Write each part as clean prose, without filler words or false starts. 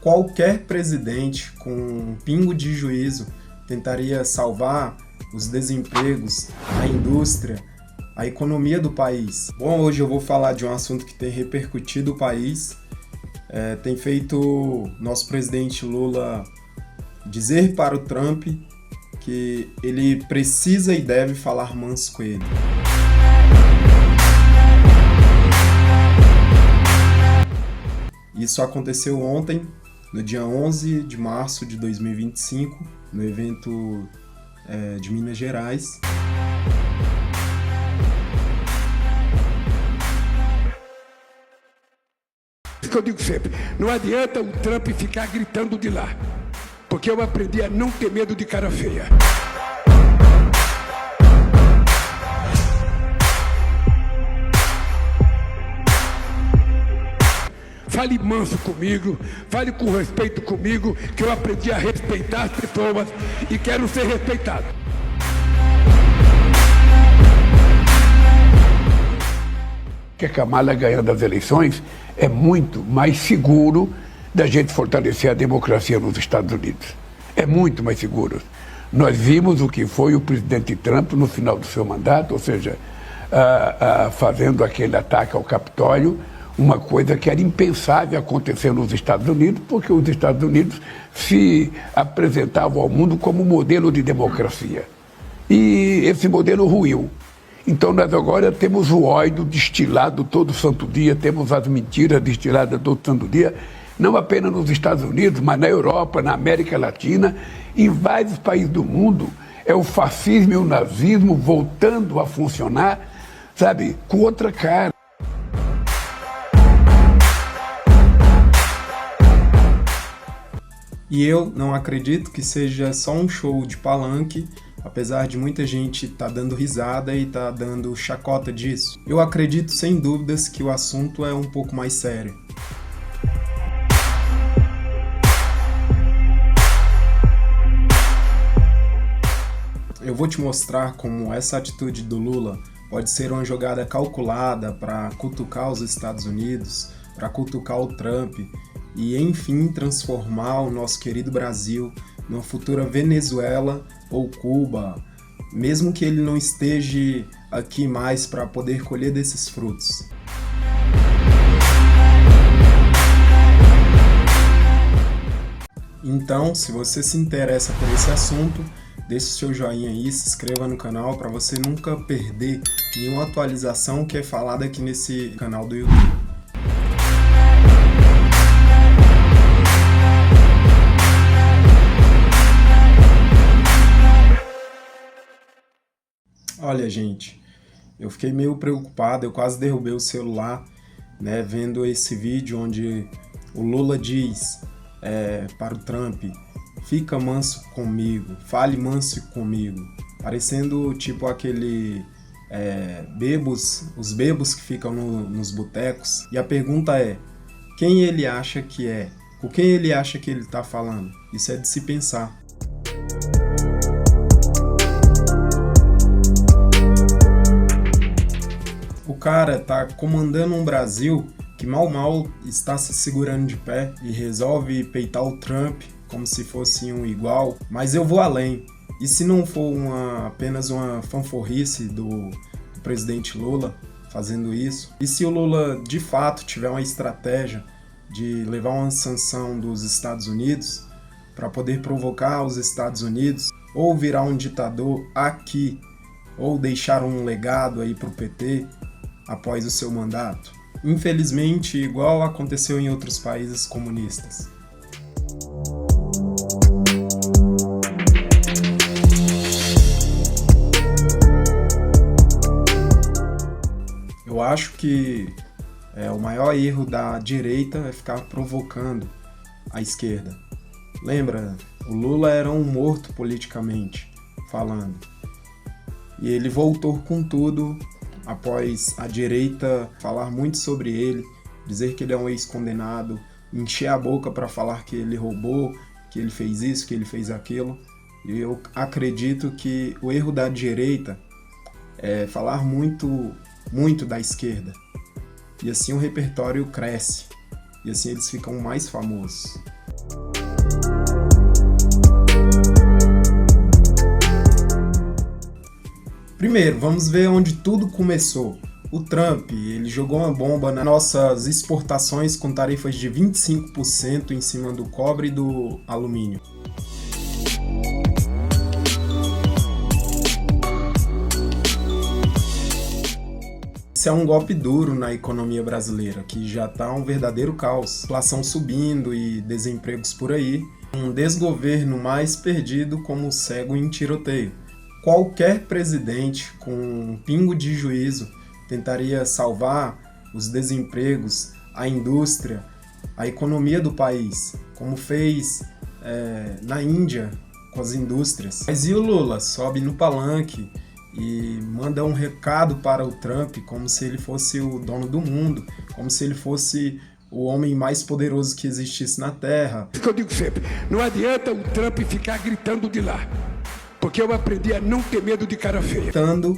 qualquer presidente com um pingo de juízo tentaria salvar os desempregos, a indústria, a economia do país. Bom, hoje eu vou falar de um assunto que tem repercutido o país, tem feito nosso presidente Lula dizer para o Trump que ele precisa e deve falar manso com ele. Isso aconteceu ontem, no dia 11 de março de 2025, no evento de Minas Gerais. Isso que eu digo sempre, não adianta o Trump ficar gritando de lá, porque eu aprendi a não ter medo de cara feia. Fale manso comigo, fale com respeito comigo, que eu aprendi a respeitar as pessoas e quero ser respeitado. Que a Kamala ganhando as eleições é muito mais seguro da gente fortalecer a democracia nos Estados Unidos. É muito mais seguro. Nós vimos o que foi o presidente Trump no final do seu mandato, ou seja, fazendo aquele ataque ao Capitólio, uma coisa que era impensável acontecer nos Estados Unidos, porque os Estados Unidos se apresentavam ao mundo como modelo de democracia. E esse modelo ruiu. Então nós agora temos o ódio destilado todo santo dia, temos as mentiras destiladas todo santo dia, não apenas nos Estados Unidos, mas na Europa, na América Latina, em vários países do mundo. É o fascismo e o nazismo voltando a funcionar, sabe, com outra cara. E eu não acredito que seja só um show de palanque, apesar de muita gente estar dando risada e estar dando chacota disso. Eu acredito sem dúvidas que o assunto é um pouco mais sério. Eu vou te mostrar como essa atitude do Lula pode ser uma jogada calculada para cutucar os Estados Unidos, para cutucar o Trump e, enfim, transformar o nosso querido Brasil numa futura Venezuela ou Cuba, mesmo que ele não esteja aqui mais para poder colher desses frutos. Então, se você se interessa por esse assunto, deixe seu joinha aí, se inscreva no canal para você nunca perder nenhuma atualização que é falada aqui nesse canal do YouTube. Olha, gente, eu fiquei meio preocupado, eu quase derrubei o celular, né, vendo esse vídeo onde o Lula diz para o Trump: fica manso comigo, fale manso comigo, parecendo tipo aquele os bebos que ficam nos botecos. E a pergunta é, quem ele acha que é? Com quem ele acha que ele está falando? Isso é de se pensar. O cara tá comandando um Brasil que mal está se segurando de pé e resolve peitar o Trump como se fosse um igual. Mas eu vou além. E se não for apenas uma fanforrice do presidente Lula fazendo isso? E se o Lula de fato tiver uma estratégia de levar uma sanção dos Estados Unidos para poder provocar os Estados Unidos, ou virar um ditador aqui, ou deixar um legado aí para o PT após o seu mandato? Infelizmente, igual aconteceu em outros países comunistas. Eu acho que o maior erro da direita é ficar provocando a esquerda. Lembra, o Lula era um morto politicamente falando. E ele voltou com tudo após a direita falar muito sobre ele, dizer que ele é um ex-condenado, encher a boca para falar que ele roubou, que ele fez isso, que ele fez aquilo. E eu acredito que o erro da direita é falar muito da esquerda. E assim o repertório cresce, e assim eles ficam mais famosos. Primeiro, vamos ver onde tudo começou. O Trump, ele jogou uma bomba nas nossas exportações com tarifas de 25% em cima do cobre e do alumínio. Isso é um golpe duro na economia brasileira, que já está um verdadeiro caos. Inflação subindo e desempregos por aí. Um desgoverno mais perdido como cego em tiroteio. Qualquer presidente com um pingo de juízo tentaria salvar os desempregos, a indústria, a economia do país, como fez na Índia com as indústrias. Mas e o Lula? Sobe no palanque e manda um recado para o Trump como se ele fosse o dono do mundo, como se ele fosse o homem mais poderoso que existisse na Terra. Isso que eu digo sempre, não adianta o Trump ficar gritando de lá, porque eu aprendi a não ter medo de cara feia. Tentando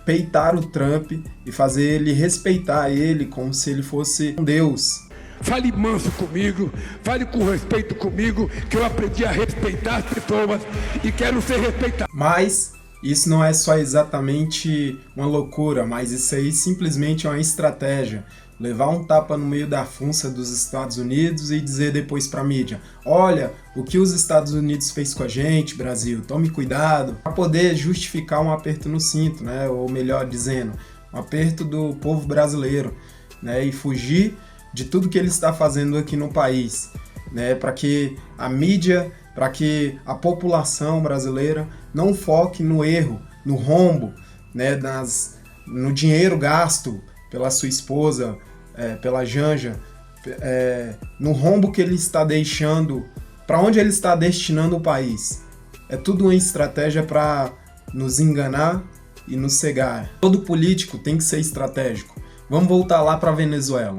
peitar o Trump e fazer ele respeitar ele como se ele fosse um deus. Fale manso comigo, fale com respeito comigo, que eu aprendi a respeitar as pessoas e quero ser respeitado. Mas isso não é só exatamente uma loucura, mas isso aí simplesmente é uma estratégia. Levar um tapa no meio da funça dos Estados Unidos e dizer depois para a mídia: olha, o que os Estados Unidos fez com a gente, Brasil, tome cuidado, para poder justificar um aperto no cinto, né? Ou melhor dizendo, um aperto do povo brasileiro, né? E fugir de tudo que ele está fazendo aqui no país, né? Para que a mídia, para que a população brasileira não foque no erro, no rombo, né? No dinheiro gasto pela sua esposa, pela Janja, no rombo que ele está deixando, para onde ele está destinando o país. É tudo uma estratégia para nos enganar e nos cegar. Todo político tem que ser estratégico. Vamos voltar lá para a Venezuela.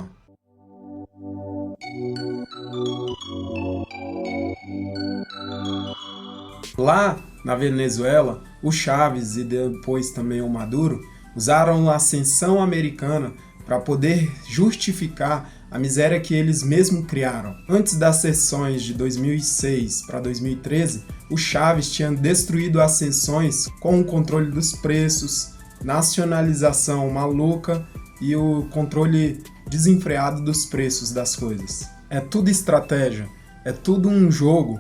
Lá na Venezuela, o Chávez e depois também o Maduro usaram a ascensão americana para poder justificar a miséria que eles mesmos criaram. Antes das sessões de 2006 para 2013, o Chávez tinha destruído as sanções com o controle dos preços, nacionalização maluca e o controle desenfreado dos preços das coisas. É tudo estratégia, é tudo um jogo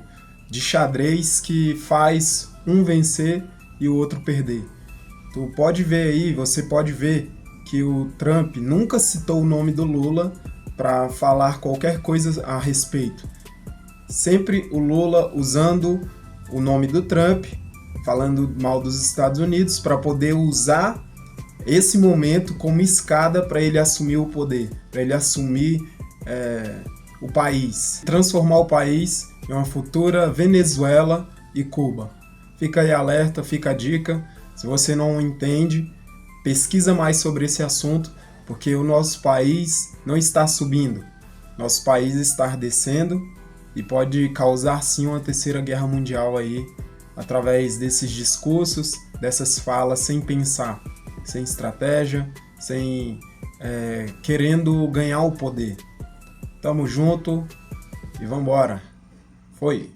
de xadrez que faz um vencer e o outro perder. Tu pode ver aí, você pode ver que o Trump nunca citou o nome do Lula para falar qualquer coisa a respeito. Sempre o Lula usando o nome do Trump, falando mal dos Estados Unidos, para poder usar esse momento como escada para ele assumir o poder, para ele assumir o país, transformar o país em uma futura Venezuela e Cuba. Fica aí alerta, fica a dica. Se você não entende, pesquisa mais sobre esse assunto, porque o nosso país não está subindo. Nosso país está descendo e pode causar sim uma terceira guerra mundial aí, através desses discursos, dessas falas sem pensar, sem estratégia, sem querendo ganhar o poder. Tamo junto e vambora. Foi!